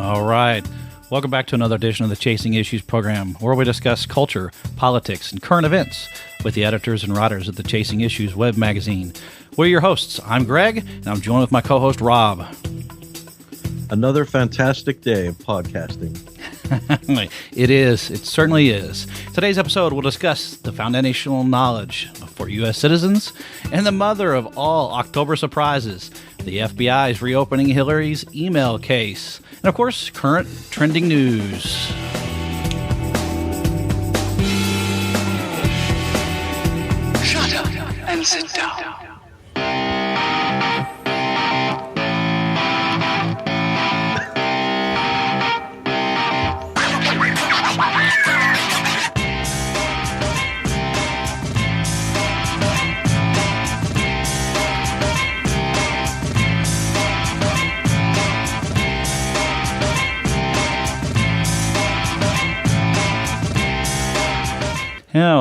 All right. Welcome back to another edition of the Chasing Issues program, where we discuss culture, politics, and current events with the editors and writers of the Chasing Issues web magazine. We're your hosts. I'm Greg, and I'm joined with my co-host, Rob. Another fantastic day of podcasting. It is. It certainly is. Today's episode will discuss the foundational knowledge for U.S. citizens and the mother of all October surprises, the FBI's reopening Hillary's email case, and of course, current trending news. Shut up and sit down.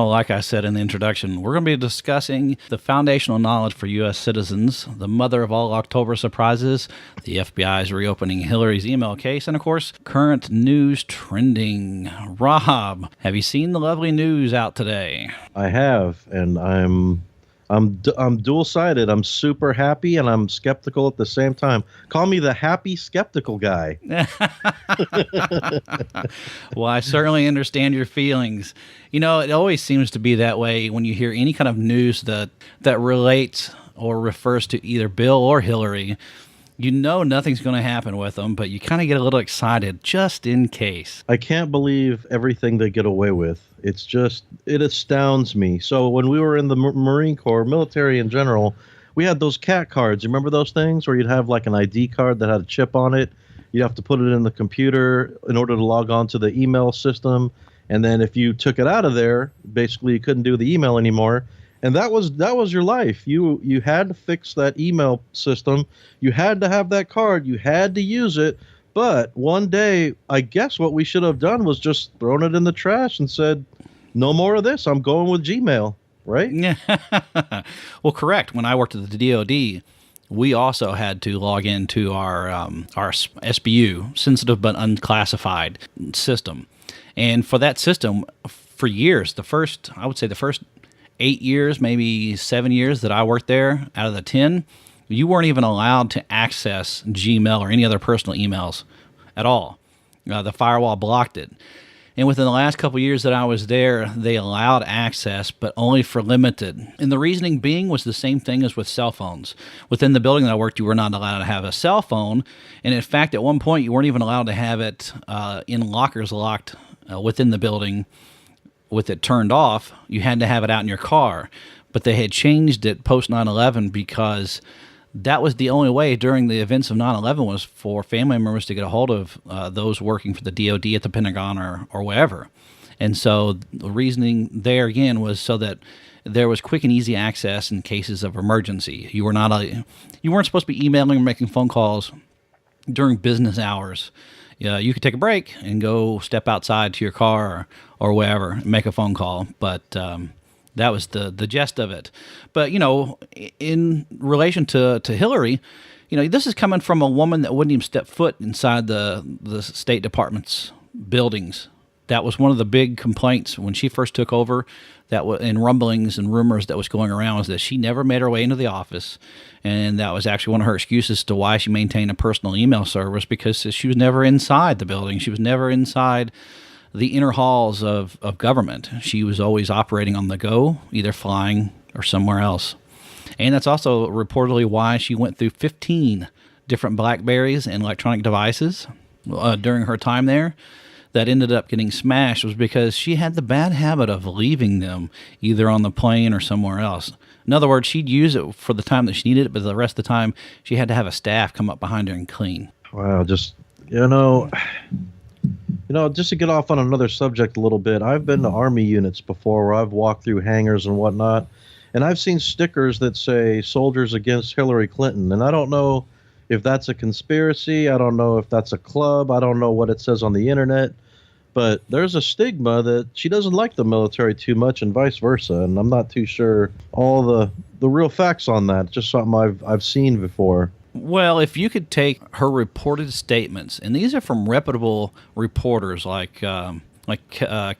Like I said in the introduction, we're going to be discussing the foundational knowledge for U.S. citizens, the mother of all October surprises, the FBI's reopening Hillary's email case, and of course, current news trending. Rob, have you seen the lovely news out today? I have, and I'm dual-sided. I'm super happy and I'm skeptical at the same time. Call me the happy skeptical guy. Well, I certainly understand your feelings. You know, it always seems to be that way when you hear any kind of news that relates or refers to either Bill or Hillary. You know nothing's going to happen with them, but you kind of get a little excited just in case. I can't believe everything they get away with. It's just, it astounds me. So when we were in the Marine Corps, military in general, we had those CAT cards. You remember those things where you'd have like an ID card that had a chip on it? You'd have to put it in the computer in order to log on to the email system. And then if you took it out of there, basically you couldn't do the email anymore. And that was your life. You had to fix that email system. You had to have that card. You had to use it. But one day, I guess what we should have done was just thrown it in the trash and said, no more of this. I'm going with Gmail, right? Yeah. Well, correct. When I worked at the DOD, we also had to log into our SBU, sensitive but unclassified system. And for that system, for years, the first 8 years, maybe 7 years that I worked there, out of the 10, you weren't even allowed to access Gmail or any other personal emails at all. The firewall blocked it. And within the last couple of years that I was there, they allowed access, but only for limited. And the reasoning being was the same thing as with cell phones. Within the building that I worked, you were not allowed to have a cell phone. And in fact, at one point, you weren't even allowed to have it in lockers locked within the building with it turned off. You had to have it out in your car. But they had changed it post 9/11 because that was the only way during the events of 9/11 was for family members to get a hold of those working for the DOD at the Pentagon or wherever. And so the reasoning there again was so that there was quick and easy access in cases of emergency. You weren't supposed to be emailing or making phone calls during business hours. You could take a break and go step outside to your car or wherever and make a phone call, but that was the gist of it. But, in relation to Hillary, this is coming from a woman that wouldn't even step foot inside the State Department's buildings. That was one of the big complaints when she first took over, in rumblings and rumors that was going around, was that she never made her way into the office. And that was actually one of her excuses to why she maintained a personal email service, because she was never inside the building. She was never inside the inner halls of government. She was always operating on the go, either flying or somewhere else. And that's also reportedly why she went through 15 different BlackBerries and electronic devices during her time there that ended up getting smashed, was because she had the bad habit of leaving them either on the plane or somewhere else. In other words, she'd use it for the time that she needed it, but the rest of the time she had to have a staff come up behind her and clean. Wow, just to get off on another subject a little bit, I've been to Army units before where I've walked through hangars and whatnot, and I've seen stickers that say "Soldiers Against Hillary Clinton," and I don't know if that's a conspiracy. I don't know if that's a club. I don't know what it says on the internet. But there's a stigma that she doesn't like the military too much and vice versa. And I'm not too sure all the real facts on that. Just something I've seen before. Well, if you could take her reported statements, and these are from reputable reporters like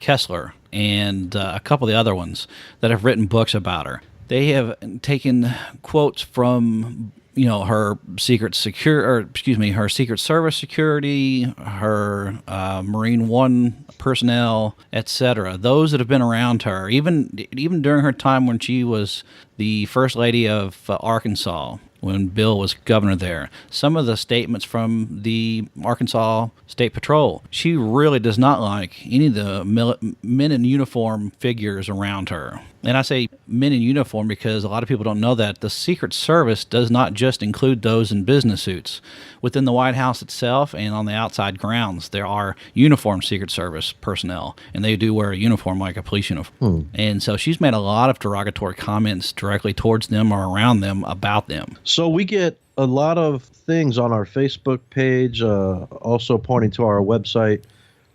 Kessler and a couple of the other ones that have written books about her. They have taken quotes from her her Secret Service security, her Marine One personnel, etc. Those that have been around her, even during her time when she was the First Lady of Arkansas, when Bill was governor there. Some of the statements from the Arkansas State Patrol, she really does not like any of the men in uniform figures around her. And I say men in uniform because a lot of people don't know that the Secret Service does not just include those in business suits. Within the White House itself and on the outside grounds, there are uniformed Secret Service personnel, and they do wear a uniform like a police uniform. And so she's made a lot of derogatory comments directly towards them or around them about them. So we get a lot of things on our Facebook page, also pointing to our website,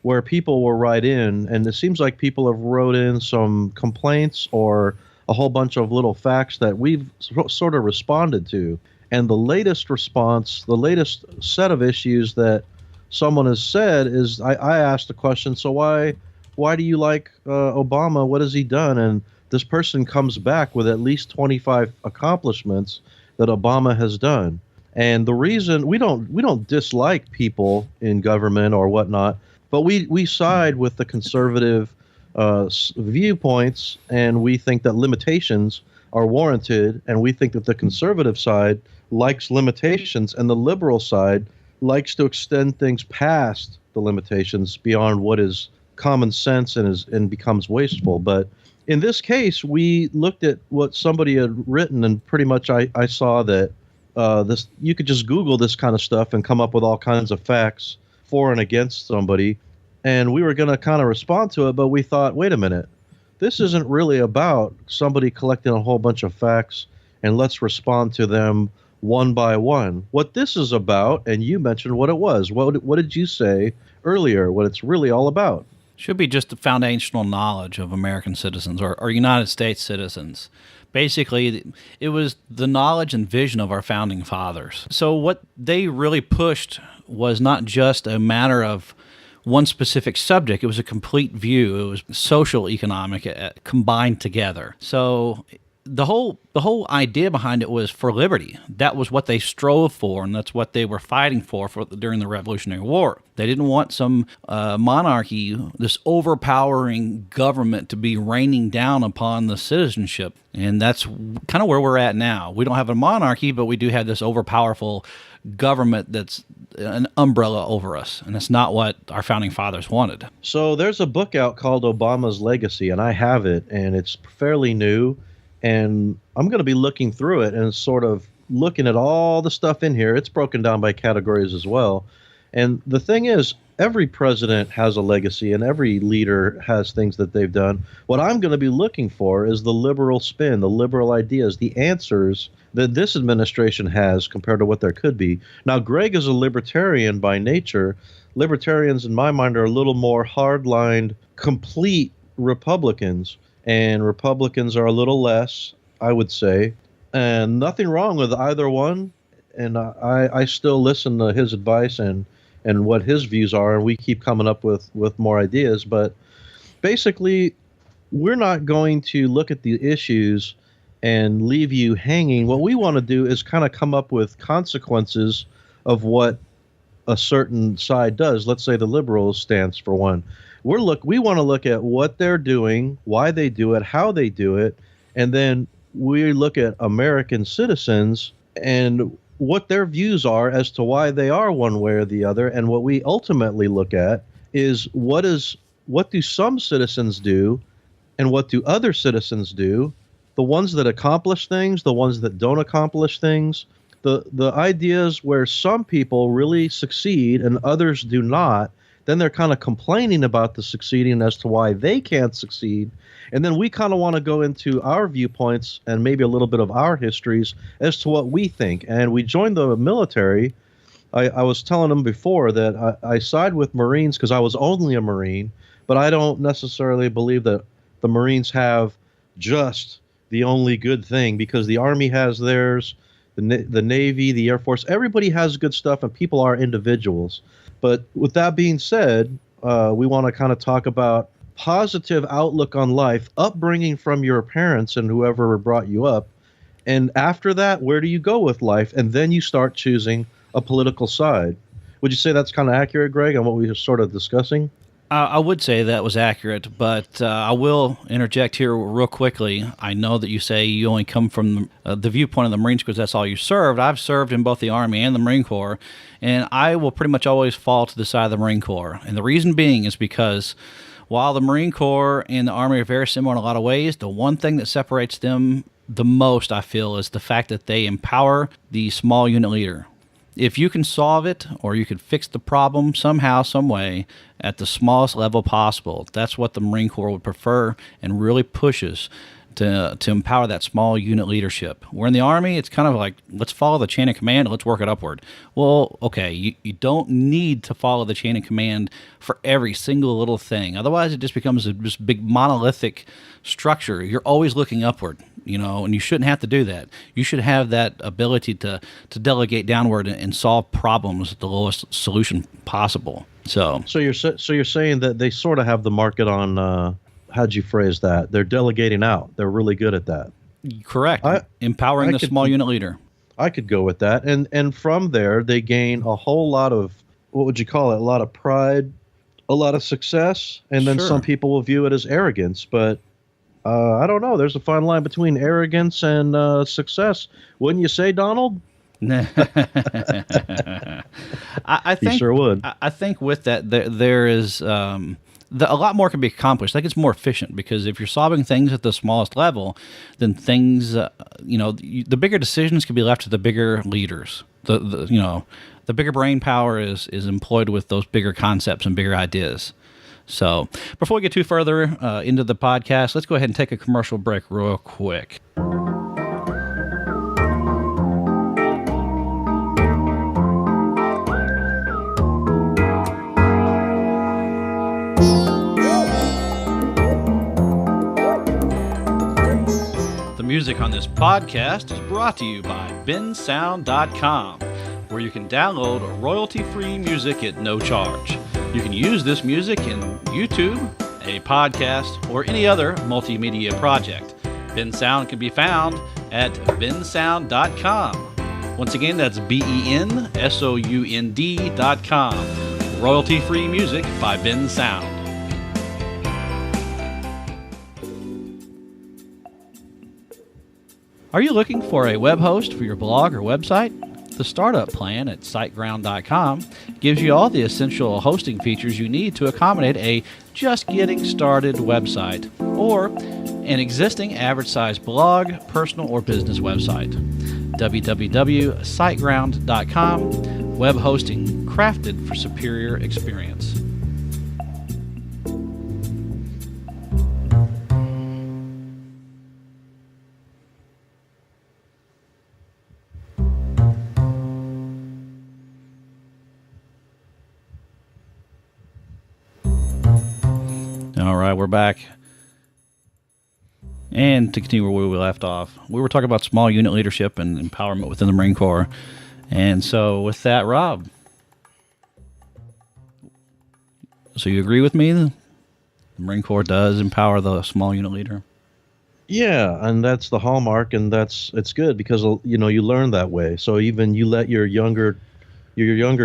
where people will write in, and it seems like people have wrote in some complaints or a whole bunch of little facts that we've sort of responded to. And the latest response, the latest set of issues that someone has said is, I asked the question, so why do you like Obama? What has he done? And this person comes back with at least 25 accomplishments that Obama has done. And the reason we don't dislike people in government or whatnot, but we side with the conservative viewpoints, and we think that limitations are warranted, and we think that the conservative side likes limitations, and the liberal side likes to extend things past the limitations beyond what is common sense and becomes wasteful. But in this case, we looked at what somebody had written, and pretty much I saw that this, you could just Google this kind of stuff and come up with all kinds of facts for and against somebody. And we were going to kind of respond to it, but we thought, wait a minute, this isn't really about somebody collecting a whole bunch of facts and let's respond to them one by one. What this is about, and you mentioned what it was. What did you say earlier, what it's really all about? Should be just the foundational knowledge of American citizens or United States citizens. Basically, it was the knowledge and vision of our founding fathers. So what they really pushed was not just a matter of one specific subject. It was a complete view. It was social, economic, combined together. So the whole idea behind it was for liberty. That was what they strove for, and that's what they were fighting for during the Revolutionary War. They didn't want some monarchy, this overpowering government, to be raining down upon the citizenship. And that's kind of where we're at now. We don't have a monarchy, but we do have this overpowerful government that's an umbrella over us, and it's not what our founding fathers wanted. So there's a book out called Obama's Legacy, and I have it, and it's fairly new. And I'm going to be looking through it and sort of looking at all the stuff in here. It's broken down by categories as well. And the thing is, every president has a legacy and every leader has things that they've done. What I'm going to be looking for is the liberal spin, the liberal ideas, the answers that this administration has compared to what there could be. Now, Greg is a libertarian by nature. Libertarians, in my mind, are a little more hard-lined, complete Republicans. And Republicans are a little less, I would say. And nothing wrong with either one. And I still listen to his advice and what his views are, and we keep coming up with more ideas. But basically, we're not going to look at the issues and leave you hanging. What we want to do is kind of come up with consequences of what a certain side does. Let's say the liberal stance, for one. We want to look at what they're doing, why they do it, how they do it, and then we look at American citizens and what their views are as to why they are one way or the other. And what we ultimately look at is what do some citizens do and what do other citizens do, the ones that accomplish things, the ones that don't accomplish things, the ideas where some people really succeed and others do not. Then they're kind of complaining about the succeeding as to why they can't succeed. And then we kind of want to go into our viewpoints and maybe a little bit of our histories as to what we think. And we joined the military. I was telling them before that I side with Marines because I was only a Marine, but I don't necessarily believe that the Marines have just the only good thing, because the Army has theirs, the Navy, the Air Force. Everybody has good stuff, and people are individuals. But with that being said, we want to kind of talk about positive outlook on life, upbringing from your parents and whoever brought you up. And after that, where do you go with life? And then you start choosing a political side. Would you say that's kind of accurate, Greg, on what we were sort of discussing? I would say that was accurate, but I will interject here real quickly. I know that you say you only come from the viewpoint of the Marines because that's all you served. I've served in both the Army and the Marine Corps, and I will pretty much always fall to the side of the Marine Corps. And the reason being is because while the Marine Corps and the Army are very similar in a lot of ways, the one thing that separates them the most, I feel, is the fact that they empower the small unit leader. If you can solve it or you can fix the problem somehow, some way, at the smallest level possible, that's what the Marine Corps would prefer and really pushes to empower that small unit leadership. Where in the Army, it's kind of like, let's follow the chain of command, let's work it upward. Well, okay, you don't need to follow the chain of command for every single little thing. Otherwise, it just becomes this big monolithic structure. You're always looking upward, and you shouldn't have to do that. You should have that ability to delegate downward and solve problems at the lowest solution possible. So you're saying that they sort of have the market on. How'd you phrase that? They're delegating out. They're really good at that. Correct. Empowering the small unit leader. I could go with that. And from there, they gain a whole lot of, what would you call it? A lot of pride, a lot of success. And then some people will view it as arrogance. But I don't know. There's a fine line between arrogance and success. Wouldn't you say, Donald? I think, he sure would. I think with that, there is... a lot more can be accomplished. I think it's more efficient because if you're solving things at the smallest level, then things, the bigger decisions can be left to the bigger leaders. The bigger brain power is employed with those bigger concepts and bigger ideas. So before we get too further into the podcast, let's go ahead and take a commercial break real quick. Music on this podcast is brought to you by Bensound.com, where you can download royalty-free music at no charge. You can use this music in YouTube, a podcast, or any other multimedia project. Bensound can be found at Bensound.com. Once again, that's BENSOUND.com. Royalty-free music by Bensound. Are you looking for a web host for your blog or website? The startup plan at Siteground.com gives you all the essential hosting features you need to accommodate a just getting started website or an existing average-sized blog, personal or business website. www.siteground.com, web hosting crafted for superior experience. All right, we're back. And to continue where we left off, we were talking about small unit leadership and empowerment within the Marine Corps. And so with that, Rob, so you agree with me? The Marine Corps does empower the small unit leader? Yeah, and that's the hallmark, and it's good because you learn that way. So even you let your younger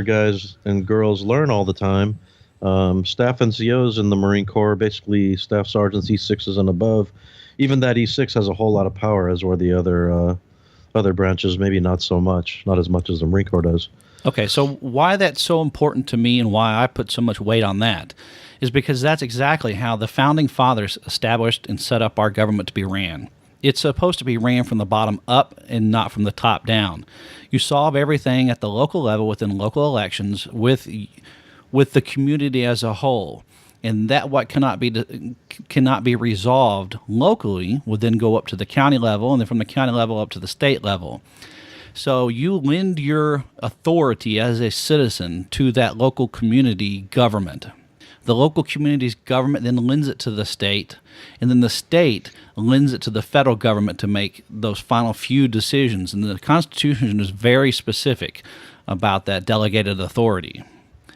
guys and girls learn all the time. Staff NCOs in the Marine Corps, basically staff sergeants, E6s and above. Even that E6 has a whole lot of power, as were the other branches. Maybe not so much, not as much as the Marine Corps does. Okay, so why that's so important to me and why I put so much weight on that is because that's exactly how the Founding Fathers established and set up our government to be ran. It's supposed to be ran from the bottom up and not from the top down. You solve everything at the local level within local elections with the community as a whole, and that what cannot be resolved locally would then go up to the county level, and then from the county level up to the state level. So you lend your authority as a citizen to that local community government. The local community's government then lends it to the state, and then the state lends it to the federal government to make those final few decisions. And the Constitution is very specific about that delegated authority.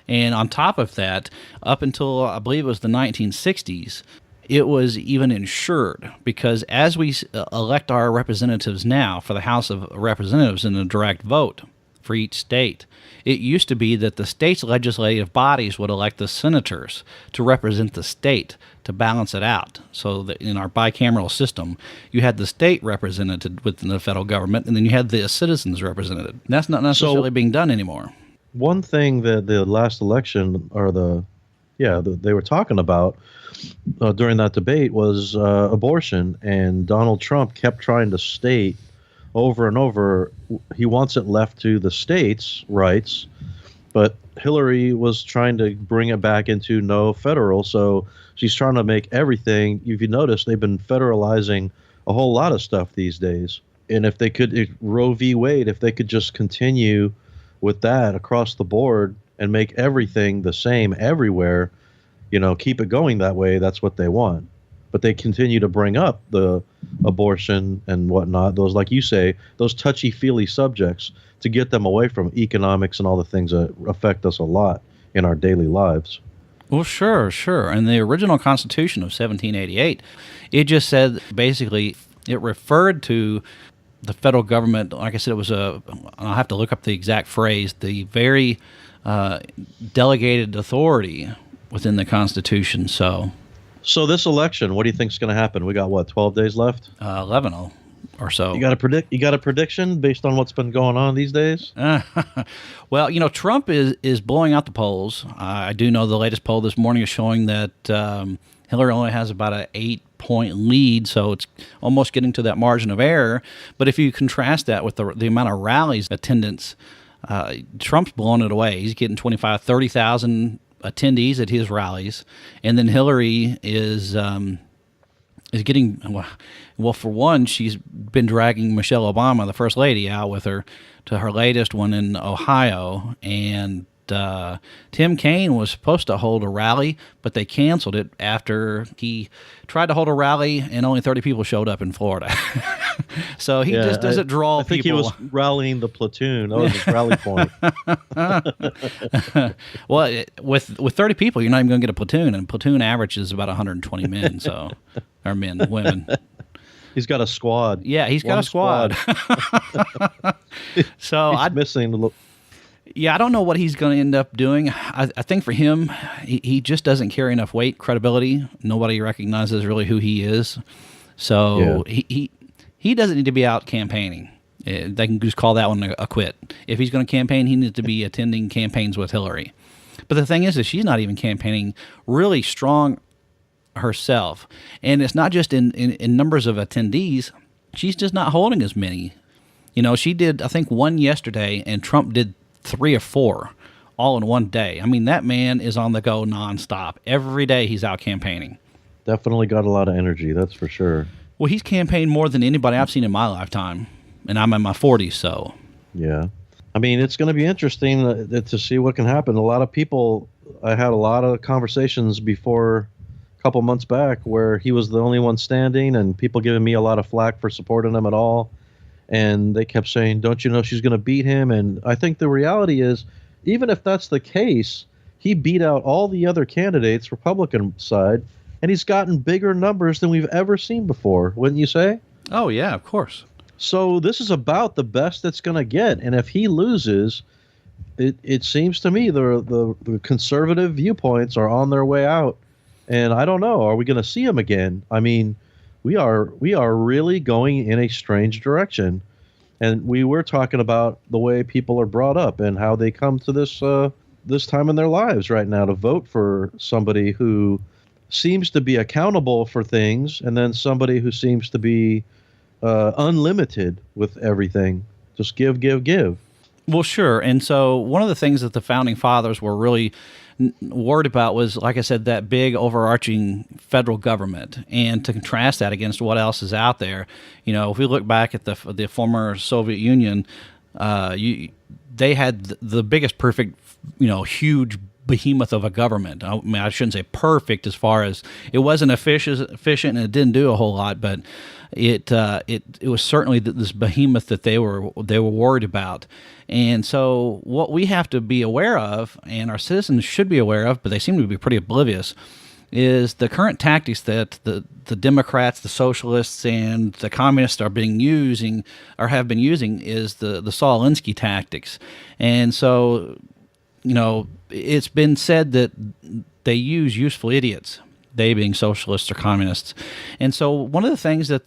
And on top of that, up until I believe it was the 1960s, it was even ensured, because as we elect our representatives now for the House of Representatives in a direct vote for each state, it used to be that the state's legislative bodies would elect the senators to represent the state to balance it out. So that in our bicameral system, you had the state represented within the federal government, and then you had the citizens represented. And that's not necessarily being done anymore. One thing that the last election, or they were talking about during that debate was abortion, and Donald Trump kept trying to state over and over he wants it left to the states' rights, but Hillary was trying to bring it back into no federal, so she's trying to make everything. If you notice, they've been federalizing a whole lot of stuff these days, and if they could, Roe v. Wade, if they could just continue with that across the board and make everything the same everywhere, keep it going that way, that's what they want. But they continue to bring up the abortion and whatnot, those, like you say, those touchy-feely subjects, to get them away from economics and all the things that affect us a lot in our daily lives. Well, sure. And the original Constitution of 1788, it just said, basically, it referred to the federal government. Like I said, it was I'll have to look up the exact phrase, the very delegated authority within the Constitution. So this election, what do you think is going to happen? We got 12 days left? 11 or so. You got a prediction based on what's been going on these days? Well, Trump is blowing out the polls. I do know the latest poll this morning is showing that Hillary only has about an 8-point lead, so it's almost getting to that margin of error. But if you contrast that with the amount of rallies attendance, Trump's blowing it away. He's getting 30,000 attendees at his rallies, and then Hillary is getting, well, for one, she's been dragging Michelle Obama, the first lady, out with her to her latest one in Ohio, and Tim Kaine was supposed to hold a rally, but they canceled it after he tried to hold a rally and only 30 people showed up in Florida. So he just doesn't draw I think people. He was rallying the platoon. That was his rally point. Well, with 30 people, you're not even going to get a platoon, and platoon average is about 120 men, or women. He's got a squad. Yeah, he's got a squad. So he's missing a little. Yeah, I don't know what he's going to end up doing. I think for him, he just doesn't carry enough weight, credibility. Nobody recognizes really who he is. So he doesn't need to be out campaigning. They can just call that one a quit. If he's going to campaign, he needs to be attending campaigns with Hillary. But the thing is she's not even campaigning really strong herself. And it's not just in numbers of attendees. She's just not holding as many. She did, I think, one yesterday, and Trump did 3 or 4 all in one day. I mean, that man is on the go nonstop. Every day he's out campaigning. Definitely got a lot of energy, that's for sure. Well, he's campaigned more than anybody I've seen in my lifetime, and I'm in my 40s, so. Yeah. I mean, it's going to be interesting to see what can happen. A lot of people, I had a lot of conversations before a couple months back where he was the only one standing, and people giving me a lot of flack for supporting him at all. And they kept saying, don't you know she's going to beat him? And I think the reality is, even if that's the case, he beat out all the other candidates, Republican side, and he's gotten bigger numbers than we've ever seen before, wouldn't you say? Oh, yeah, of course. So this is about the best it's going to get. And if he loses, it seems to me the conservative viewpoints are on their way out. And I don't know, are we going to see him again? I mean, we are really going in a strange direction. And we were talking about the way people are brought up and how they come to this time in their lives right now to vote for somebody who seems to be accountable for things, and then somebody who seems to be unlimited with everything. Just give. Well, sure. And so one of the things that the founding fathers were really worried about was, like I said, that big overarching federal government, and to contrast that against what else is out there. If we look back at the former Soviet Union, they had the biggest perfect, huge behemoth of a government. I mean, I shouldn't say perfect as far as it wasn't efficient and it didn't do a whole lot, but it was certainly this behemoth that they were worried about. And so what we have to be aware of, and our citizens should be aware of, but they seem to be pretty oblivious, is the current tactics that the Democrats, the socialists, and the communists have been using is the Saul Alinsky tactics. And so, it's been said that they use useful idiots, they being socialists or communists. And so one of the things that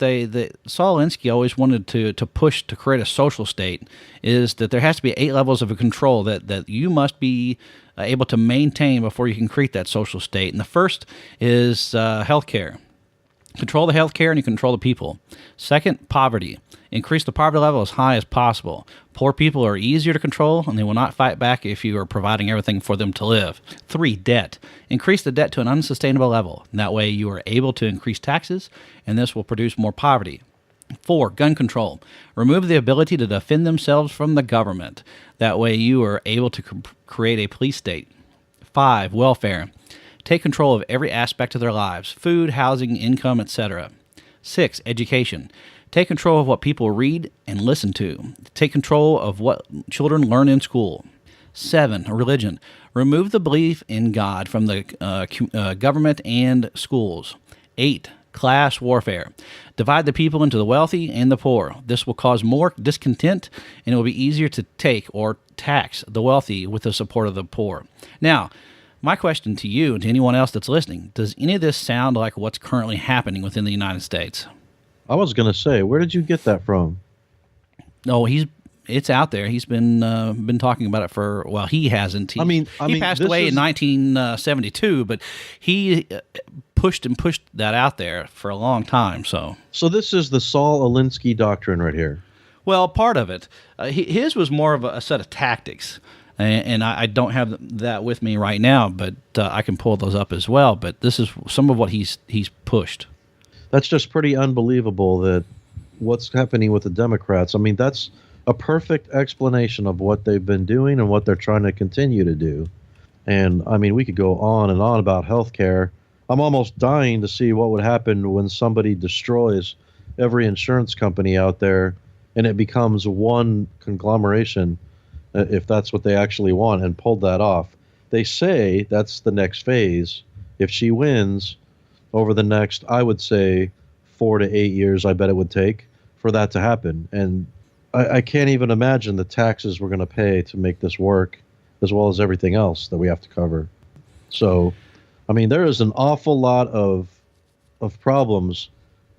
Saul Alinsky always wanted to push to create a social state is that there has to be 8 levels of control that you must be able to maintain before you can create that social state. And the first is healthcare. Control the healthcare and you control the people. Second, poverty. Increase the poverty level as high as possible. Poor people are easier to control and they will not fight back if you are providing everything for them to live. 3, debt. Increase the debt to an unsustainable level. That way you are able to increase taxes and this will produce more poverty. 4, gun control. Remove the ability to defend themselves from the government. That way you are able to create a police state. 5, welfare. Take control of every aspect of their lives: food, housing, income, etc. 6, education. Take control of what people read and listen to. Take control of what children learn in school. 7, religion. Remove the belief in God from the government and schools. 8, class warfare. Divide the people into the wealthy and the poor. This will cause more discontent, and it will be easier to take or tax the wealthy with the support of the poor. Now, my question to you and to anyone else that's listening, does any of this sound like what's currently happening within the United States? I was going to say, where did you get that from? No, it's out there. He's been talking about it for, well, he hasn't. He passed away in 1972, but he pushed that out there for a long time. So this is the Saul Alinsky doctrine right here. Well, part of it. His was more of a set of tactics. And I don't have that with me right now, but I can pull those up as well. But this is some of what he's pushed. That's just pretty unbelievable that what's happening with the Democrats. I mean, that's a perfect explanation of what they've been doing and what they're trying to continue to do. And, I mean, we could go on and on about healthcare. I'm almost dying to see what would happen when somebody destroys every insurance company out there and it becomes one conglomeration, if that's what they actually want, and pulled that off. They say that's the next phase. If she wins over the next, I would say, 4 to 8 years, I bet it would take for that to happen. And I can't even imagine the taxes we're going to pay to make this work, as well as everything else that we have to cover. So, I mean, there is an awful lot of problems.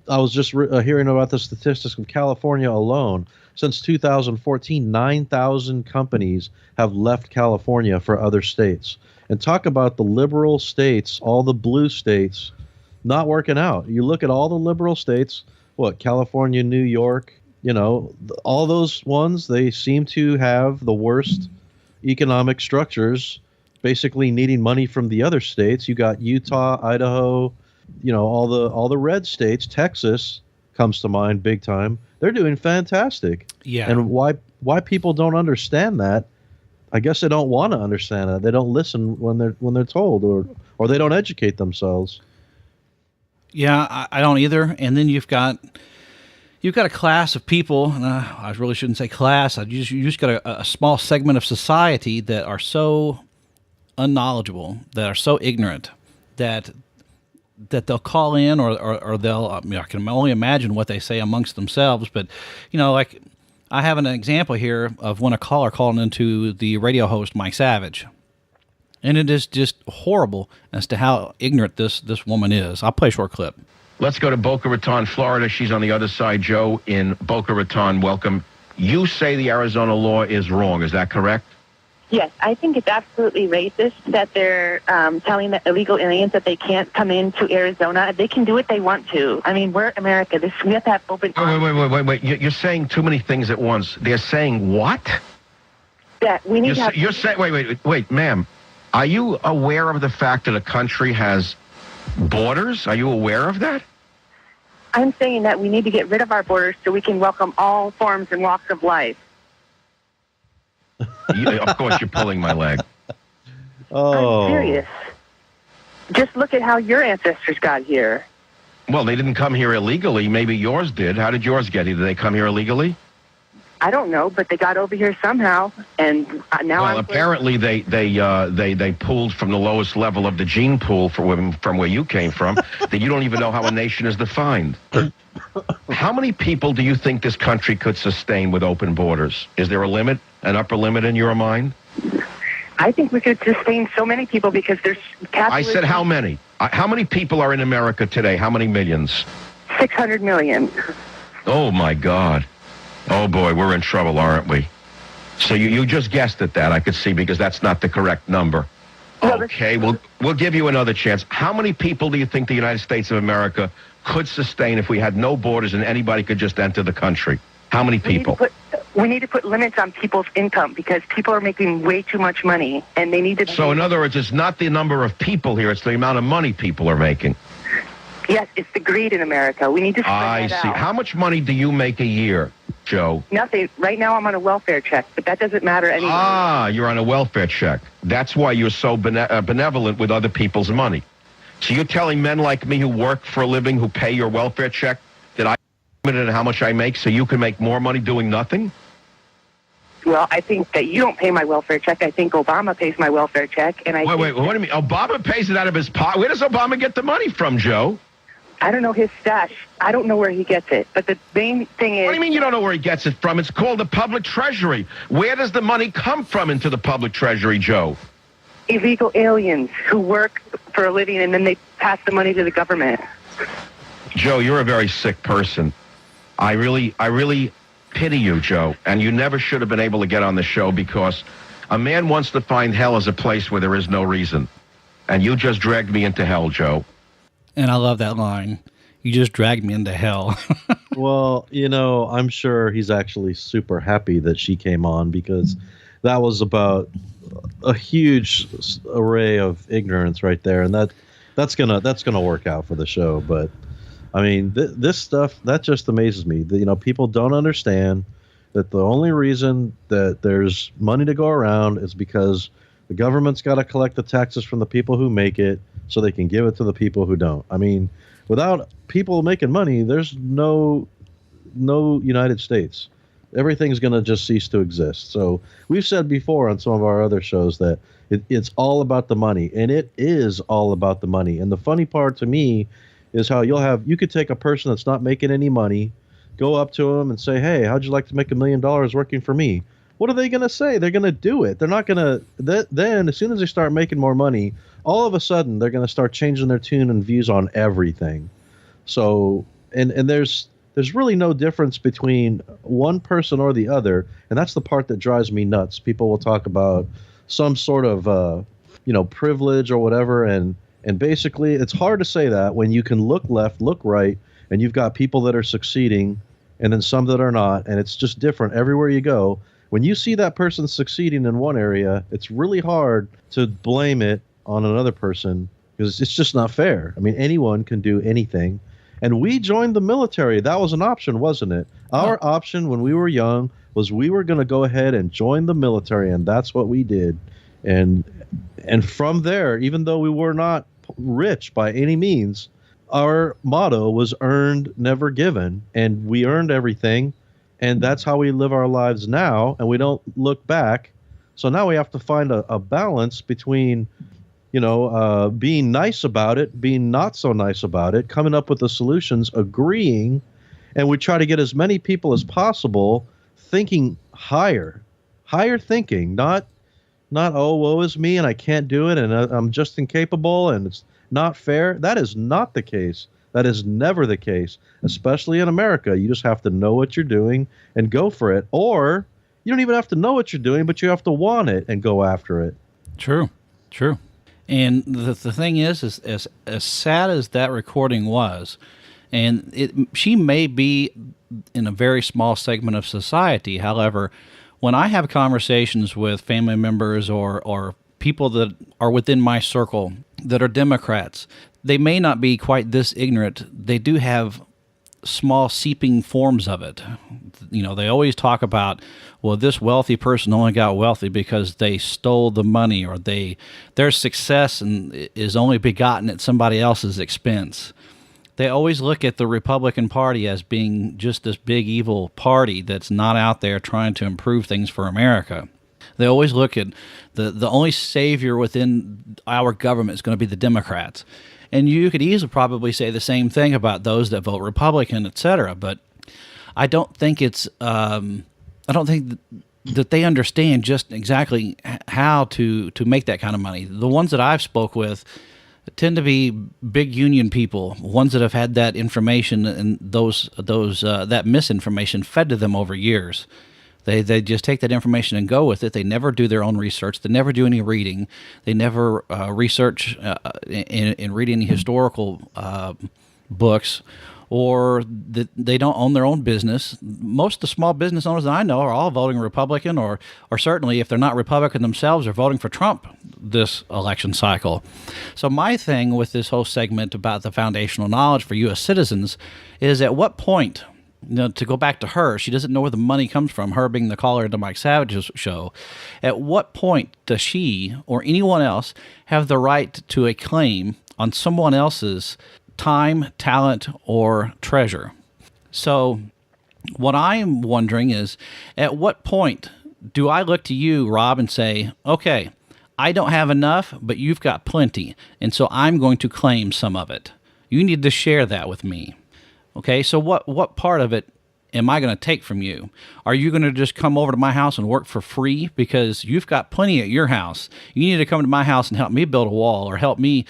I was just hearing about the statistics of California alone. Since 2014, 9,000 companies have left California for other states. And talk about the liberal states, all the blue states, not working out. You look at all the liberal states, California, New York, all those ones, they seem to have the worst economic structures, basically needing money from the other states. You got Utah, Idaho, all the red states. Texas comes to mind big time. They're doing fantastic. Yeah. And why people don't understand that? I guess they don't want to understand it. They don't listen when they're told, or they don't educate themselves. Yeah, I don't either. And then you've got a class of people. I really shouldn't say class. You just got a small segment of society that are so unknowledgeable, that are so ignorant, that they'll call in or they'll. I can only imagine what they say amongst themselves. But like I have an example here of when a caller called into the radio host Mike Savage. And it is just horrible as to how ignorant this woman is. I'll play a short clip. Let's go to Boca Raton, Florida. She's on the other side. Joe in Boca Raton, welcome. You say the Arizona law is wrong. Is that correct? Yes, I think it's absolutely racist that they're telling the illegal aliens that they can't come into Arizona. They can do what they want to. I mean, we're America. We have to have open arms. Wait. You're saying too many things at once. They're saying what? That we need to have... You're saying... Wait, ma'am. Are you aware of the fact that a country has borders? Are you aware of that? I'm saying that we need to get rid of our borders so we can welcome all forms and walks of life. Of course, you're pulling my leg. Oh, I'm serious. Just look at how your ancestors got here. Well, they didn't come here illegally. Maybe yours did. How did yours get here? Did they come here illegally? I don't know, but they got over here somehow, and now Well, I'm... apparently they pulled from the lowest level of the gene pool from where you came from that you don't even know how a nation is defined. How many people do you think this country could sustain with open borders? Is there a limit, an upper limit in your mind? I think we could sustain so many people because there's capitalism. I said how many? How many people are in America today? How many millions? 600 million. Oh, my God. Oh, boy, we're in trouble, aren't we? So you just guessed at that, I could see, because that's not the correct number. Okay, we'll give you another chance. How many people do you think the United States of America could sustain if we had no borders and anybody could just enter the country? How many people? We need to put limits on people's income because people are making way too much money, and they need to... So, in other words, it's not the number of people here, it's the amount of money people are making. Yes, it's the greed in America. We need to spread that see. out. How much money do you make a year, Joe? Nothing. Right now I'm on a welfare check, but that doesn't matter anymore. Ah, you're on a welfare check. That's why you're so benevolent with other people's money. So you're telling men like me who work for a living, who pay your welfare check, that I'm limited in how much I make so you can make more money doing nothing? Well, I think that you don't pay my welfare check. I think Obama pays my welfare check. And Wait, what do you mean? Obama pays it out of his pocket? Where does Obama get the money from, Joe? I don't know his stash. I don't know where he gets it. But the main thing is... What do you mean you don't know where he gets it from? It's called the public treasury. Where does the money come from into the public treasury, Joe? Illegal aliens who work for a living and then they pass the money to the government. Joe, you're a very sick person. I really pity you, Joe. And you never should have been able to get on the show because a man wants to find hell as a place where there is no reason. And you just dragged me into hell, Joe. And I love that line. You just dragged me into hell. well, I'm sure he's actually super happy that she came on because that was about a huge array of ignorance right there, and that's gonna work out for the show. But I mean, this stuff that just amazes me. People don't understand that the only reason that there's money to go around is because the government's got to collect the taxes from the people who make it so they can give it to the people who don't. I mean, without people making money, there's no United States. Everything's going to just cease to exist. So we've said before on some of our other shows that it's all about the money, and it is all about the money. And the funny part to me is how you could take a person that's not making any money, go up to them and say, hey, how'd you like to make $1 million working for me? What are they going to say? They're going to do it. They're not going to. Then, as soon as they start making more money, all of a sudden they're going to start changing their tune and views on everything. So, and there's really no difference between one person or the other, and that's the part that drives me nuts. People will talk about some sort of privilege or whatever, and basically it's hard to say that when you can look left, look right, and you've got people that are succeeding, and then some that are not, and it's just different everywhere you go. When you see that person succeeding in one area, it's really hard to blame it on another person because it's just not fair. I mean, anyone can do anything. And we joined the military. That was an option, wasn't it? Our option when we were young was we were going to go ahead and join the military, and that's what we did. And from there, even though we were not rich by any means, our motto was earned, never given, and we earned everything. And that's how we live our lives now, and we don't look back. So now we have to find a balance between, being nice about it, being not so nice about it, coming up with the solutions, agreeing, and we try to get as many people as possible thinking higher thinking, not oh, woe is me and I can't do it and I'm just incapable and it's not fair. That is not the case. That is never the case, especially in America. You just have to know what you're doing and go for it. Or you don't even have to know what you're doing, but you have to want it and go after it. True. And the thing is as sad as that recording was, and she may be in a very small segment of society. However, when I have conversations with family members or people that are within my circle that are Democrats, they may not be quite this ignorant. They do have small seeping forms of it. They always talk about, well, this wealthy person only got wealthy because they stole the money, or their success is only begotten at somebody else's expense. They always look at the Republican Party as being just this big evil party that's not out there trying to improve things for America. They always look at the only savior within our government is going to be the Democrats. And you could easily probably say the same thing about those that vote Republican, et cetera. But I don't think that they understand just exactly how to make that kind of money. The ones that I've spoke with tend to be big union people, ones that have had that information and that misinformation fed to them over years. They just take that information and go with it. They never do their own research. They never do any reading. They never research and read any historical books, or they don't own their own business. Most of the small business owners that I know are all voting Republican, or certainly if they're not Republican themselves, are voting for Trump this election cycle. So my thing with this whole segment about the foundational knowledge for U.S. citizens is, at what point, to go back to her, she doesn't know where the money comes from, her being the caller into Mike Savage's show. At what point does she or anyone else have the right to a claim on someone else's time, talent, or treasure? So what I'm wondering is, at what point do I look to you, Rob, and say, okay, I don't have enough, but you've got plenty, and so I'm going to claim some of it. You need to share that with me. Okay, so what part of it am I going to take from you? Are you going to just come over to my house and work for free because you've got plenty at your house? You need to come to my house and help me build a wall, or help me,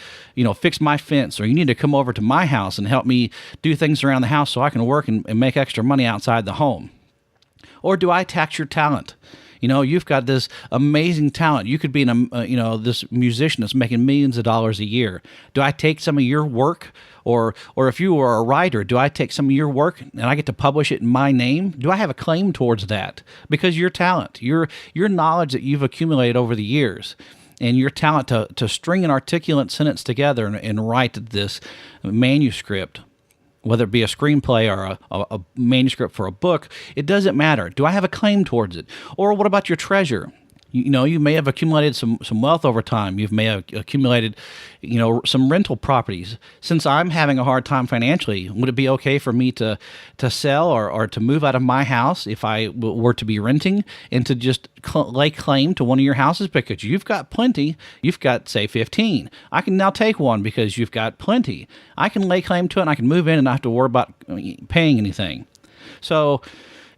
fix my fence, or you need to come over to my house and help me do things around the house so I can work and make extra money outside the home? Or do I tax your talent? You've got this amazing talent. You could be this musician that's making millions of dollars a year. Do I take some of your work? Or if you were a writer, do I take some of your work and I get to publish it in my name? Do I have a claim towards that? Because your talent, your knowledge that you've accumulated over the years, and your talent to string an articulate sentence together and write this manuscript, whether it be a screenplay or a manuscript for a book, it doesn't matter. Do I have a claim towards it? Or what about your treasure? You may have accumulated some wealth over time. You may have accumulated, some rental properties. Since I'm having a hard time financially, would it be okay for me to sell or to move out of my house if I were to be renting, and to just lay claim to one of your houses because you've got plenty? You've got, say, 15. I can now take one because you've got plenty. I can lay claim to it, and I can move in and not have to worry about paying anything. So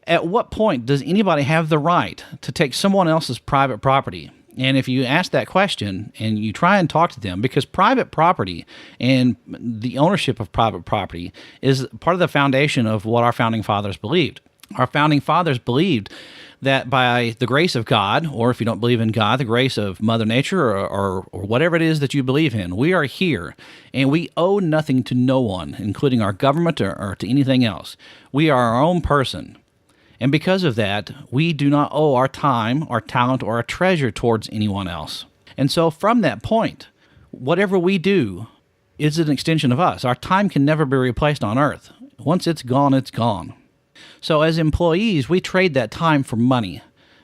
at what point does anybody have the right to take someone else's private property? And if you ask that question and you try and talk to them, because private property and the ownership of private property is part of the foundation of what our founding fathers believed. Our founding fathers believed that by the grace of God, or if you don't believe in God, the grace of Mother Nature, or whatever it is that you believe in, we are here and we owe nothing to no one, including our government or to anything else. We are our own person. And because of that, we do not owe our time, our talent, or our treasure towards anyone else. And so from that point, whatever we do is an extension of us. Our time can never be replaced on Earth. Once it's gone, it's gone. So as employees, we trade that time for money,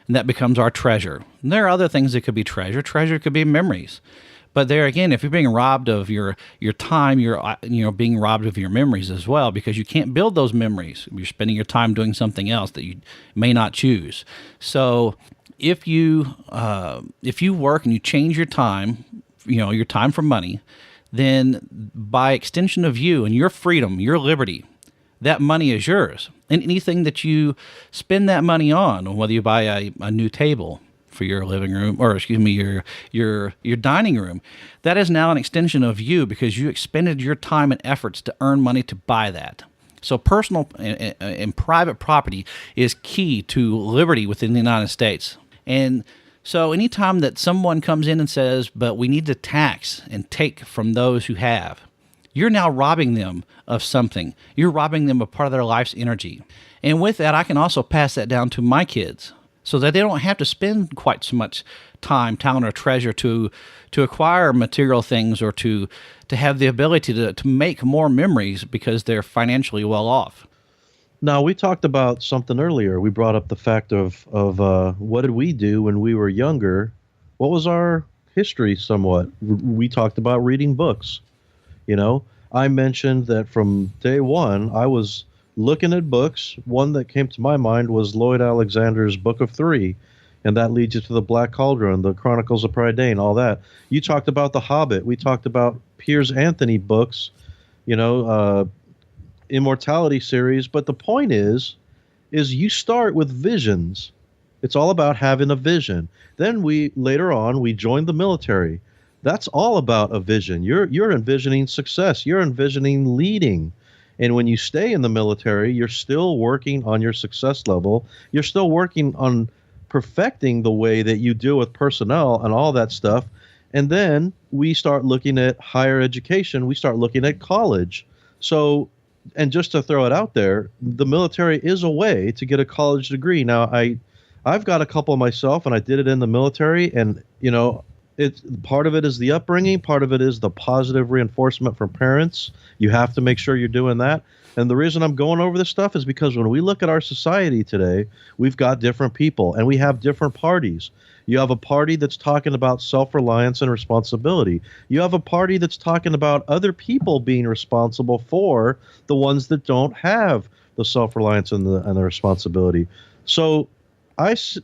and that becomes our treasure. And there are other things that could be treasure. Treasure could be memories. But there again, if you're being robbed of your time, you're being robbed of your memories as well, because you can't build those memories. You're spending your time doing something else that you may not choose. So if you work and you change your time, your time for money, then by extension of you and your freedom, your liberty, that money is yours. And anything that you spend that money on, whether you buy a new table for your living room, or your dining room, that is now an extension of you, because you expended your time and efforts to earn money to buy that. So personal and private property is key to liberty within the United States. And so anytime that someone comes in and says, but we need to tax and take from those who have, you're now robbing them of something. You're robbing them of part of their life's energy. And with that, I can also pass that down to my kids, so that they don't have to spend quite so much time, talent, or treasure to acquire material things or to have the ability to make more memories because they're financially well off. Now, we talked about something earlier. We brought up the fact of what did we do when we were younger? What was our history somewhat? We talked about reading books. You know, I mentioned that from day one, I was looking at books. One that came to my mind was Lloyd Alexander's Book of Three, and that leads you to the Black Cauldron, the Chronicles of Prydain, all that. You talked about The Hobbit. We talked about Piers Anthony books, Immortality series. But the point is you start with visions. It's all about having a vision. Then later on we joined the military. That's all about a vision. You're envisioning success. You're envisioning leading. And when you stay in the military, you're still working on your success level. You're still working on perfecting the way that you deal with personnel and all that stuff. And then we start looking at higher education. We start looking at college. So, and just to throw it out there, the military is a way to get a college degree. Now, I've got a couple myself, and I did it in the military. And, it's part of it is the upbringing. Part of it is the positive reinforcement from parents. You have to make sure you're doing that. And the reason I'm going over this stuff is because when we look at our society today, we've got different people and we have different parties. You have a party that's talking about self-reliance and responsibility. You have a party that's talking about other people being responsible for the ones that don't have the self-reliance and the responsibility. So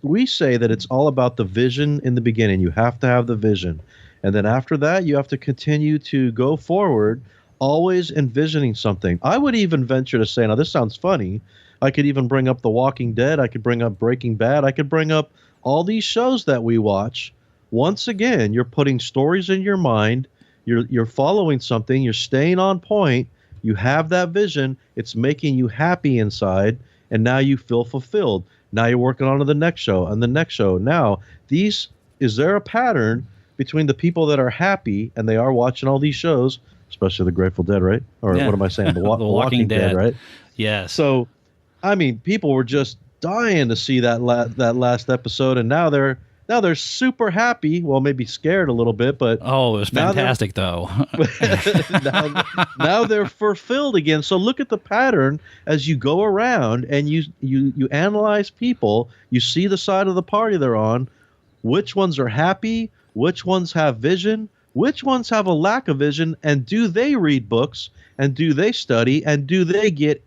we say that it's all about the vision in the beginning. You have to have the vision. And then after that, you have to continue to go forward, always envisioning something. I would even venture to say, now this sounds funny, I could even bring up The Walking Dead. I could bring up Breaking Bad. I could bring up all these shows that we watch. Once again, you're putting stories in your mind. You're following something. You're staying on point. You have that vision. It's making you happy inside. And now you feel fulfilled. Now you're working on to the next show and the next show. Now, is there a pattern between the people that are happy and they are watching all these shows, especially the Grateful Dead, right? Or yeah. What am I saying? The Walking Dead, right? Yeah. So, I mean, people were just dying to see that last episode, and now they're super happy. Well, maybe scared a little bit, but it was fantastic though. now they're fulfilled again. So look at the pattern as you go around and you analyze people. You see the side of the party they're on. Which ones are happy? Which ones have vision? Which ones have a lack of vision? And do they read books? And do they study? And do they get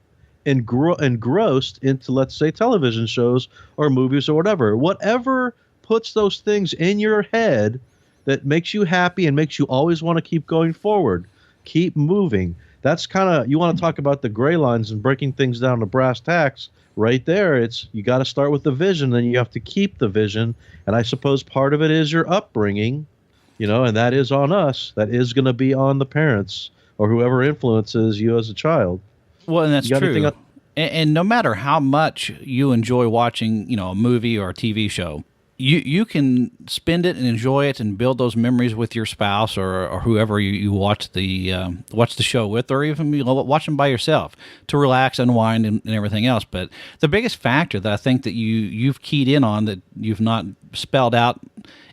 engrossed into, let's say, television shows or movies or whatever? Whatever puts those things in your head that makes you happy and makes you always want to keep going forward, keep moving. That's kind of, you want to talk about the gray lines and breaking things down to brass tacks. Right there, it's you got to start with the vision, then you have to keep the vision. And I suppose part of it is your upbringing, and that is on us. That is going to be on the parents or whoever influences you as a child. Well, and that's true. And no matter how much you enjoy watching, a movie or a TV show, you can spend it and enjoy it and build those memories with your spouse or whoever you watch the show with, or even watch them by yourself to relax, unwind, and everything else. But the biggest factor that I think that you've keyed in on that you've not spelled out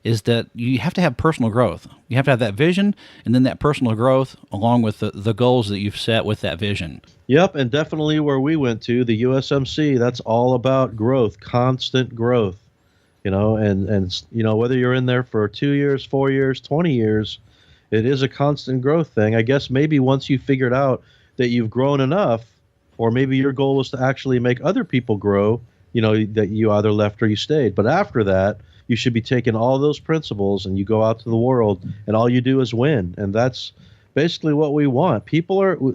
is that you have to have personal growth. You have to have that vision and then that personal growth along with the goals that you've set with that vision. Yep, and definitely where we went to, the USMC, that's all about growth, constant growth. And whether you're in there for 2 years, 4 years, 20 years, it is a constant growth thing. I guess maybe once you figured out that you've grown enough, or maybe your goal was to actually make other people grow, that you either left or you stayed. But after that, you should be taking all those principles and you go out to the world and all you do is win. And that's basically what we want.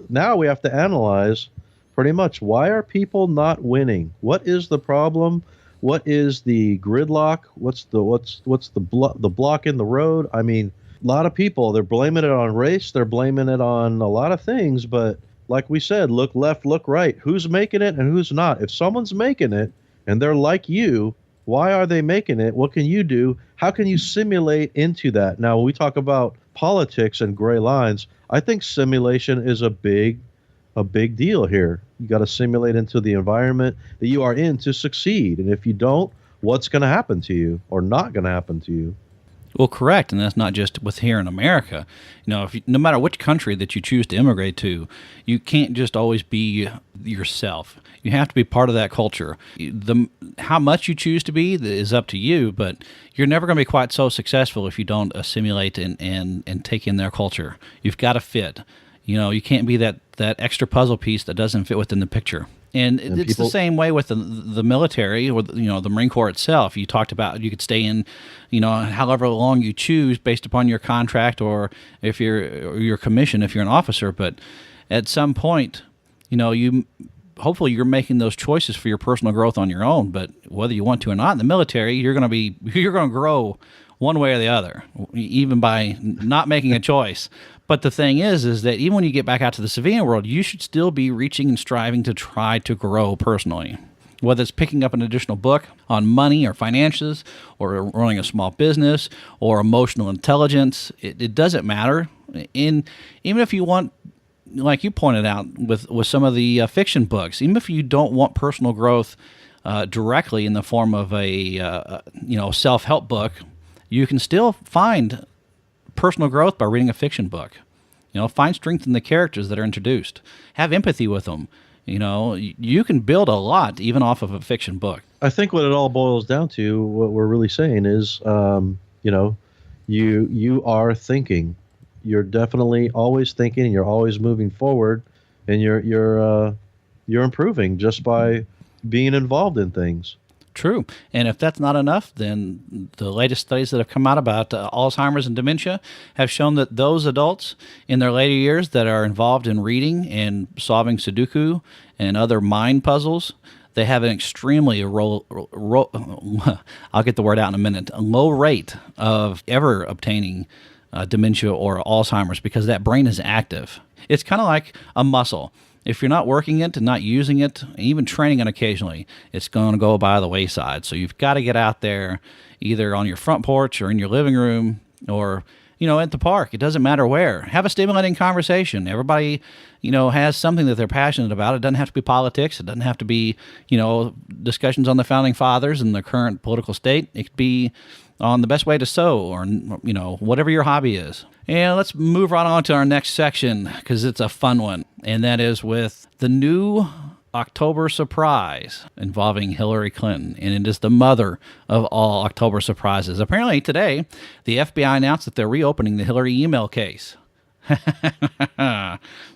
Now we have to analyze pretty much, why are people not winning? What is the problem? What is the gridlock? What's the block in the road? I mean, a lot of people, they're blaming it on race. They're blaming it on a lot of things. But like we said, look left, look right. Who's making it and who's not? If someone's making it and they're like you, why are they making it? What can you do? How can you simulate into that? Now, when we talk about politics and gray lines, I think simulation is a big deal here. You got to simulate into the environment that you are in to succeed. And if you don't, what's going to happen to you or not going to happen to you? Well, correct, and that's not just with here in America. No matter which country that you choose to immigrate to, you can't just always be yourself. You have to be part of that culture. How much you choose to be is up to you, but you're never going to be quite so successful if you don't assimilate and take in their culture. You've got to fit. You can't be that extra puzzle piece that doesn't fit within the picture. And it's the same way with the military or the Marine Corps itself. You talked about you could stay in, however long you choose based upon your contract or if your commission if you're an officer. But at some point, hopefully you're making those choices for your personal growth on your own. But whether you want to or not, in the military, you're going to grow one way or the other, even by not making a choice. But the thing is that even when you get back out to the civilian world, you should still be reaching and striving to try to grow personally. Whether it's picking up an additional book on money or finances or running a small business or emotional intelligence, it doesn't matter. Even if you want, like you pointed out with some of the fiction books, even if you don't want personal growth directly in the form of a self-help book, you can still find personal growth by reading a fiction book. Find strength in the characters that are introduced. Have empathy with them. You can build a lot even off of a fiction book. I think what it all boils down to, what we're really saying is, you are thinking. You're definitely always thinking, and you're always moving forward, and you're improving just by being involved in things. True. And if that's not enough, then the latest studies that have come out about Alzheimer's and dementia have shown that those adults in their later years that are involved in reading and solving Sudoku and other mind puzzles, they have an extremely I'll get the word out in a minute, a low rate of ever obtaining dementia or Alzheimer's because that brain is active. It's kind of like a muscle. If you're not working it and not using it, even training it occasionally, it's going to go by the wayside. So you've got to get out there either on your front porch or in your living room or, at the park. It doesn't matter where. Have a stimulating conversation. Everybody, has something that they're passionate about. It doesn't have to be politics. It doesn't have to be, discussions on the founding fathers and the current political state. It could be on the best way to sew or, whatever your hobby is. And let's move right on to our next section because it's a fun one. And that is with the new October surprise involving Hillary Clinton. And it is the mother of all October surprises. Apparently today, the FBI announced that they're reopening the Hillary email case.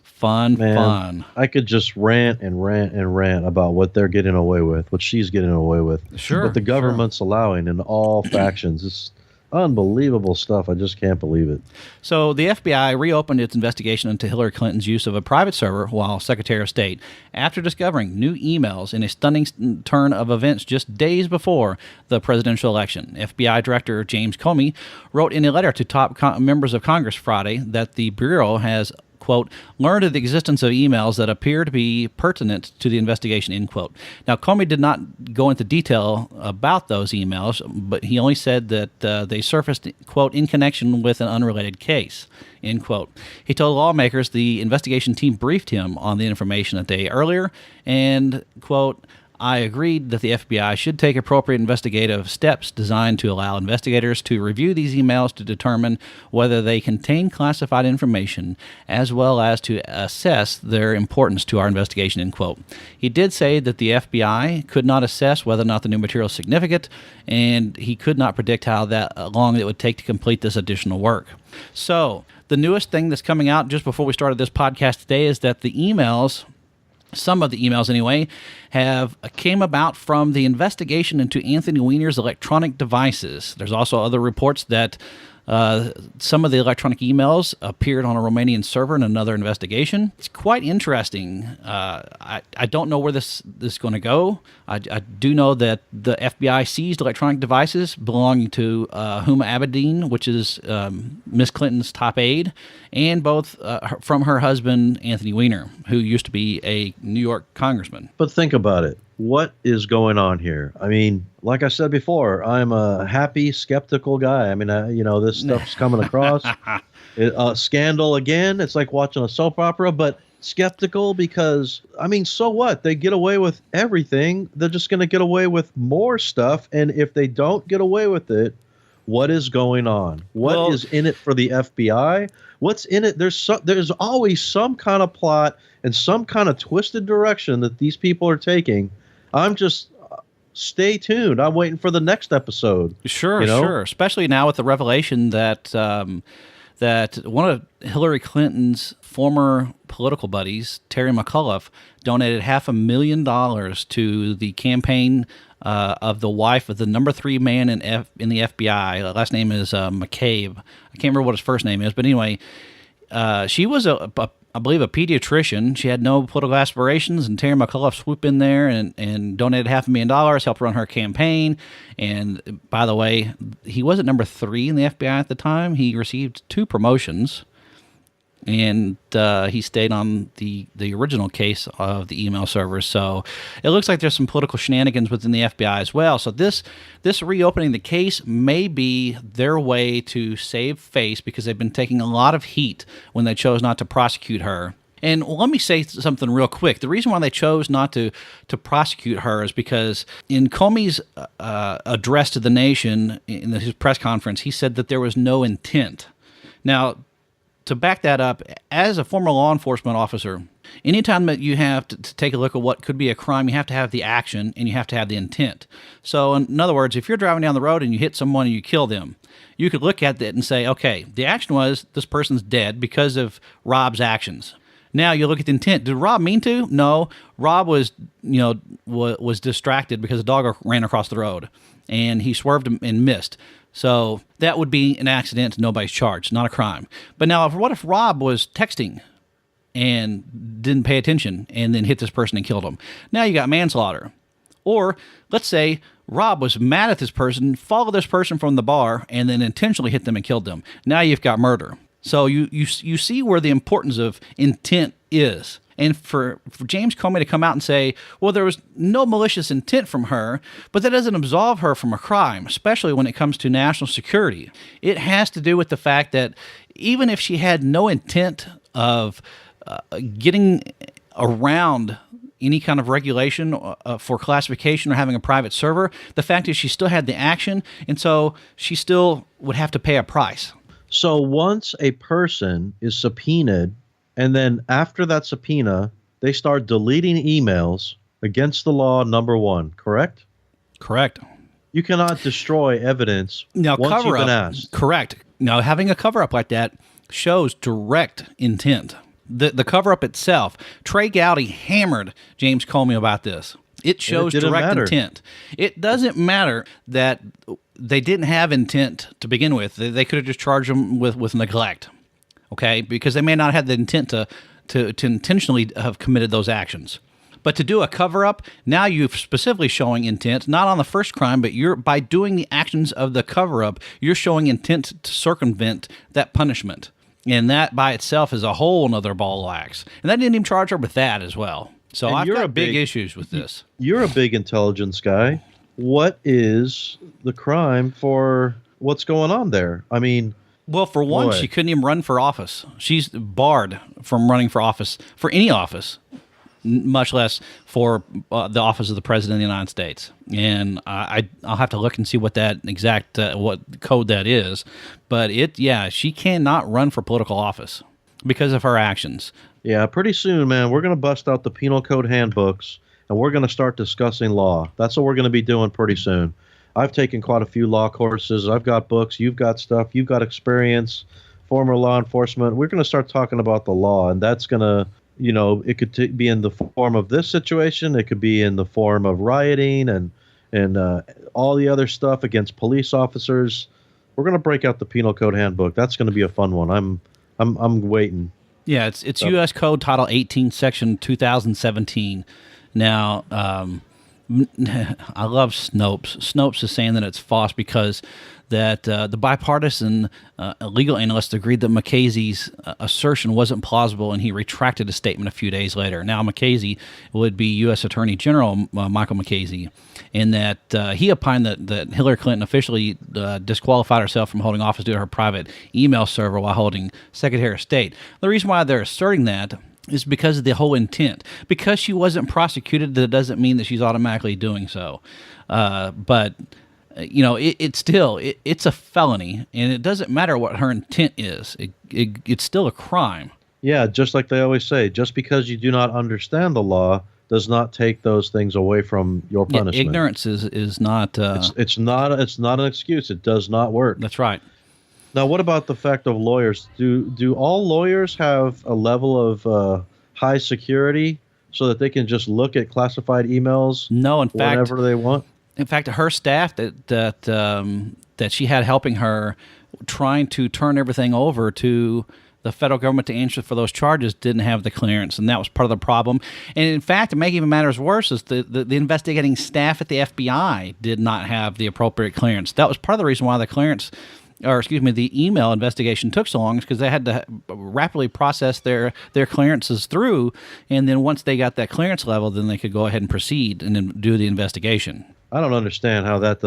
Fun. I could just rant and rant and rant about what they're getting away with, what she's getting away with. Sure. What the government's allowing in all factions. It's unbelievable stuff. I just can't believe it. So the FBI reopened its investigation into Hillary Clinton's use of a private server while Secretary of State after discovering new emails in a stunning turn of events just days before the presidential election. FBI Director James Comey wrote in a letter to top members of Congress Friday that the Bureau has, quote, learned of the existence of emails that appear to be pertinent to the investigation, end quote. Now, Comey did not go into detail about those emails, but he only said that they surfaced, quote, in connection with an unrelated case, end quote. He told lawmakers the investigation team briefed him on the information a day earlier and, quote, I agreed that the FBI should take appropriate investigative steps designed to allow investigators to review these emails to determine whether they contain classified information, as well as to assess their importance to our investigation, end quote. He did say that the FBI could not assess whether or not the new material is significant, and he could not predict how long it would take to complete this additional work. So, the newest thing that's coming out just before we started this podcast today is that the emails, some of the emails anyway, came about from the investigation into Anthony Weiner's electronic devices. There's also other reports that some of the electronic emails appeared on a Romanian server in another investigation. It's quite interesting. I don't know where this is going to go. I do know that the FBI seized electronic devices belonging to Huma Abedin, which is Miss Clinton's top aide, and both from her husband, Anthony Weiner, who used to be a New York congressman. But think about it. What is going on here? I mean, like I said before, I'm a happy, skeptical guy. I mean, this stuff's coming across. Scandal again. It's like watching a soap opera, but skeptical because, I mean, so what? They get away with everything. They're just going to get away with more stuff. And if they don't get away with it, What is going on? What is Well, in it for the FBI? What's in it? There's always some kind of plot and some kind of twisted direction that these people are taking. I'm just stay tuned. I'm waiting for the next episode. Sure, you know? sure. Especially now with the revelation that that one of Hillary Clinton's former political buddies, Terry McAuliffe, donated $500,000 to the campaign of the wife of the number 3 man in the FBI. The last name is McCabe. I can't remember what his first name is, but anyway, she was I believe a pediatrician. She had no political aspirations, and Terry McAuliffe swooped in there and donated $500,000, helped run her campaign. And by the way, he wasn't number 3 in the FBI at the time. He received 2 promotions, and he stayed on the original case of the email servers. So it looks like there's some political shenanigans within the FBI as well. So this reopening the case may be their way to save face, because they've been taking a lot of heat when they chose not to prosecute her. And let me say something real quick. The reason why they chose not to prosecute her is because in Comey's address to the nation in his press conference, he said that there was no intent. Now, to back that up, as a former law enforcement officer, anytime that you have to take a look at what could be a crime, you have to have the action and you have to have the intent. So in other words, if you're driving down the road and you hit someone and you kill them, you could look at that and say, okay, the action was this person's dead because of Rob's actions. Now you look at the intent. Did Rob mean to? No. Rob was distracted because a dog ran across the road and he swerved and missed. So that would be an accident. Nobody's charged, not a crime. But now, what if Rob was texting and didn't pay attention and then hit this person and killed him? Now you got manslaughter. Or let's say Rob was mad at this person, followed this person from the bar, and then intentionally hit them and killed them. Now you've got murder. So you see where the importance of intent is. And for James Comey to come out and say, well, there was no malicious intent from her, but that doesn't absolve her from a crime, especially when it comes to national security. It has to do with the fact that even if she had no intent of getting around any kind of regulation for classification or having a private server, the fact is she still had the action, and so she still would have to pay a price. So once a person is subpoenaed, and then after that subpoena, they start deleting emails against the law, number 1, correct? Correct. You cannot destroy evidence Now, once you've been cover-up, asked. correct. Now, having a cover-up like that shows direct intent. The cover-up itself, Trey Gowdy hammered James Comey about this. It shows direct intent. It doesn't matter that they didn't have intent to begin with. They could have just charged them with neglect, okay? Because they may not have the intent to intentionally have committed those actions. But to do a cover-up, now you're specifically showing intent, not on the first crime, but by doing the actions of the cover-up, you're showing intent to circumvent that punishment. And that by itself is a whole nother ball of wax. And they didn't even charge her with that as well. So I've got big issues with this. You're a big intelligence guy. What is the crime for what's going on there? I mean, well, for one, she couldn't even run for office. She's barred from running for office, for any office, much less for the office of the President of the United States. And I'll have to look and see what that exact what code that is. But she cannot run for political office because of her actions. Yeah, pretty soon, man, we're going to bust out the penal code handbooks and we're going to start discussing law. That's what we're going to be doing pretty soon. I've taken quite a few law courses. I've got books. You've got stuff. You've got experience, former law enforcement. We're going to start talking about the law, and that's going to, it could be in the form of this situation. It could be in the form of rioting and all the other stuff against police officers. We're going to break out the penal code handbook. That's going to be a fun one. I'm waiting. Yeah, it's U.S. Code Title 18, Section 2017. Now, I love Snopes. Snopes is saying that it's false because that the bipartisan legal analysts agreed that McKay's assertion wasn't plausible, and he retracted a statement a few days later. Now, McKay would be U.S. Attorney General Michael McKay, in that he opined that Hillary Clinton officially disqualified herself from holding office due to her private email server while holding Secretary of State. The reason why they're asserting that is because of the whole intent. Because she wasn't prosecuted, that doesn't mean that she's automatically doing so. But it's a felony, and it doesn't matter what her intent is. It's still a crime. Yeah, just like they always say, just because you do not understand the law does not take those things away from your punishment. Yeah, ignorance is not. It's not an excuse. It does not work. That's right. Now, what about the fact of lawyers? Do all lawyers have a level of high security so that they can just look at classified emails? No, in fact, whenever they want. In fact, her staff that she had helping her, trying to turn everything over to the federal government to answer for those charges, didn't have the clearance, and that was part of the problem. And in fact, to make even matters worse, is the investigating staff at the FBI did not have the appropriate clearance. That was part of the reason why the email investigation took so long, is because they had to rapidly process their clearances through, and then once they got that clearance level, then they could go ahead and proceed and then do the investigation. I don't understand how that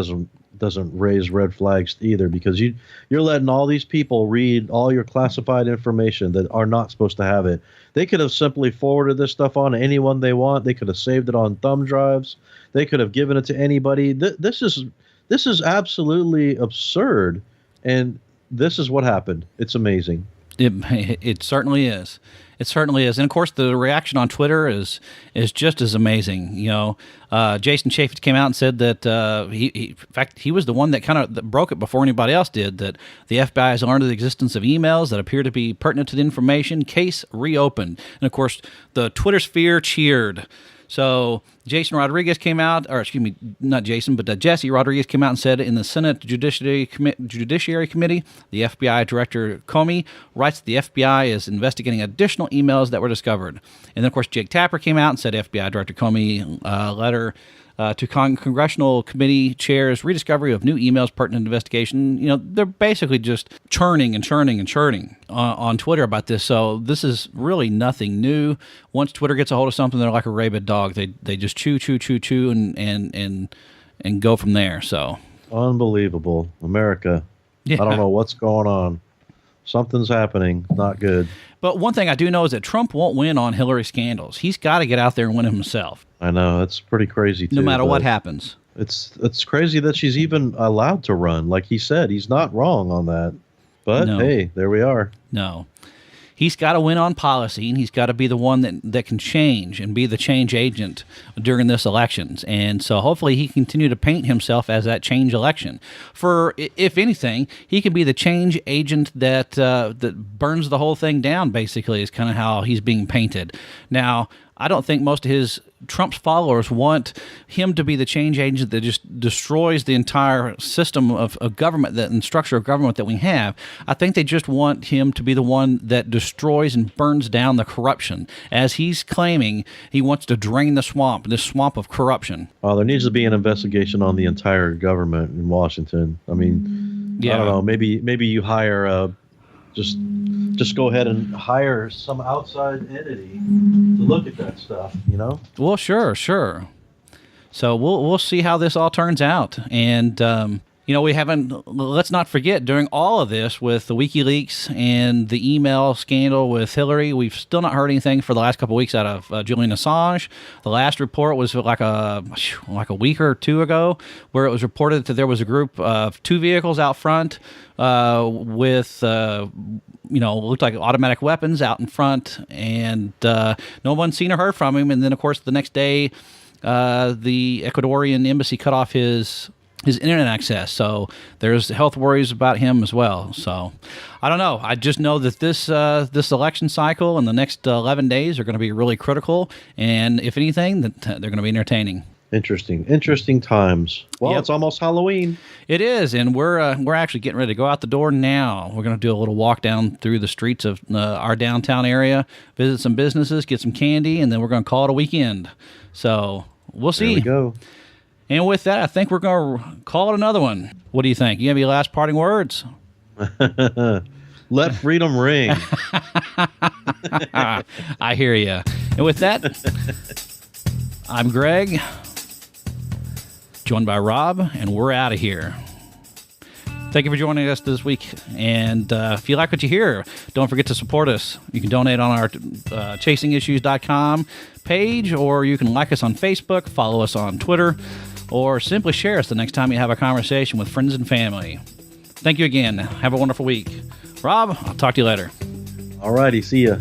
doesn't raise red flags either, because you're letting all these people read all your classified information that are not supposed to have it. They could have simply forwarded this stuff on to anyone they want. They could have saved it on thumb drives. They could have given it to anybody. This is absolutely absurd, and this is what happened. It's amazing. It certainly is. It certainly is. And, of course, the reaction on Twitter is just as amazing. Jason Chaffetz came out and said that, in fact, he was the one that kind of broke it before anybody else did, that the FBI has learned of the existence of emails that appear to be pertinent to the information. Case reopened. And, of course, the Twitter sphere cheered. So Jason Rodriguez came out, or excuse me, not Jason, but Jesse Rodriguez came out and said in the Senate Judiciary Committee, the FBI Director Comey writes that the FBI is investigating additional emails that were discovered. And then, of course, Jake Tapper came out and said FBI Director Comey letter to congressional committee chairs, rediscovery of new emails pertinent to investigation. They're basically just churning and churning and churning on Twitter about this. So this is really nothing new. Once Twitter gets a hold of something, they're like a rabid dog. They just chew and go from there. So unbelievable, America. Yeah. I don't know what's going on. Something's happening. Not good. But one thing I do know is that Trump won't win on Hillary scandals. He's got to get out there and win himself. I know. It's pretty crazy, too. No matter what happens. It's crazy that she's even allowed to run. Like he said, he's not wrong on that. But, hey, there we are. No. He's got to win on policy, and he's got to be the one that can change and be the change agent during this elections. And so hopefully he can continue to paint himself as that change election. For, if anything, he can be the change agent that burns the whole thing down, basically, is kind of how he's being painted. Now, I don't think most of Trump's followers want him to be the change agent that just destroys the entire system of government and structure of government that we have. I think they just want him to be the one that destroys and burns down the corruption. As he's claiming, he wants to drain this swamp of corruption. Well, there needs to be an investigation on the entire government in Washington. I mean, I don't know. Maybe you hire just go ahead and hire some outside entity to look at that stuff, Well, sure. So we'll see how this all turns out. And, let's not forget, during all of this with the WikiLeaks and the email scandal with Hillary, we've still not heard anything for the last couple of weeks out of Julian Assange. The last report was like a week or two ago, where it was reported that there was a group of 2 vehicles out front with looked like automatic weapons out in front, and no one's seen or heard from him. And then, of course, the next day, the Ecuadorian embassy cut off his internet access. So there's health worries about him as well. So I don't know. I just know that this election cycle and the next 11 days are going to be really critical. And if anything, that they're going to be entertaining. Interesting times. Well, It's almost Halloween. It is, and we're actually getting ready to go out the door now. We're going to do a little walk down through the streets of our downtown area, visit some businesses, get some candy, and then we're going to call it a weekend. So we'll see. There we go. And with that, I think we're going to call it another one. What do you think? You have any last parting words? Let freedom ring. I hear you. And with that, I'm Greg, joined by Rob, and we're out of here. Thank you for joining us this week. And if you like what you hear, don't forget to support us. You can donate on our chasingissues.com page, or you can like us on Facebook, follow us on Twitter. or simply share us the next time you have a conversation with friends and family. Thank you again. Have a wonderful week. Rob, I'll talk to you later. All righty. See ya.